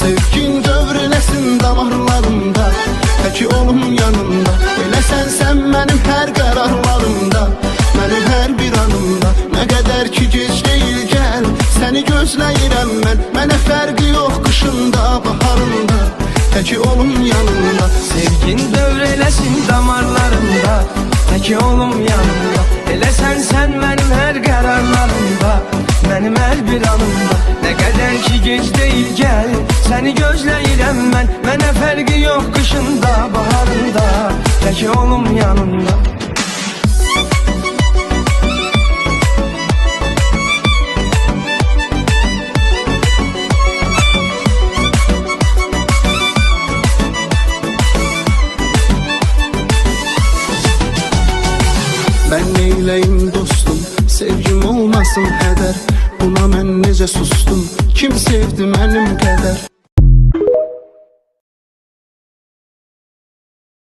Sevgin dövrüləsin damarlarımda, tək olum yanımda. Eləsən sən mənim hər qərarlarımda, mənim hər bir anımda. Nə qədər ki gec deyil gəl, səni gözləyirəm mən. Mənə fərqi yox qışında, baharında, tək olum yanımda. Sevgin dövrələsin damarlarımda, tək olum yanımda. Eləsən sən mənim hər qərarlarımda, mənim hər bir anımda. Nə qədər ki gec deyil gəl, səni gözləyirəm mən. Mənə fərqi yox qışında, baharında, tək olum yanımda. Ben neyleyim dostum, sevgim olmasın hədər. Buna mən necə sustum, kim sevdi mənim qədər?